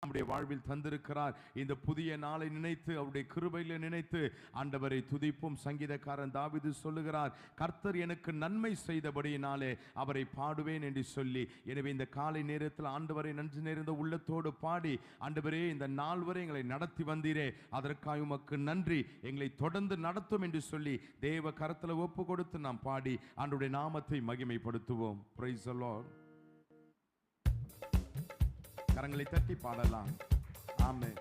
நம்முடைய வாழ்வில் தந்திருக்கிறார். இந்த புதிய நாளை நினைத்து அவருடைய கிருபையில நினைத்து ஆண்டவரை துதிப்போம். சங்கீதக்காரன் தாவீது சொல்லுகிறார், கர்த்தர் எனக்கு நன்மை செய்தபடியினாலே அவரை பாடுவேன் என்று சொல்லி. எனவே இந்த காலை நேரத்தில் ஆண்டவரை நன்றி நேர்ந்த உள்ளத்தோடு பாடி, ஆண்டவரே இந்த நாள் வரை எங்களை நடத்தி வந்தீரே, அதற்காக உமக்கு நன்றி, எங்களை தொடர்ந்து நடத்தும் என்று சொல்லி தேவ கரத்தில் ஒப்பு கொடுத்து நாம் பாடி ஆண்டவருடைய நாமத்தை மகிமைப்படுத்துவோம். Praise the Lord. கரங்களை தட்டி பாடலாம். ஆமென்.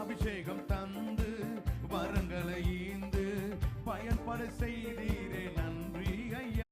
அபிஷேகம் தந்து வரங்களை ஈந்து பயன்பட செய்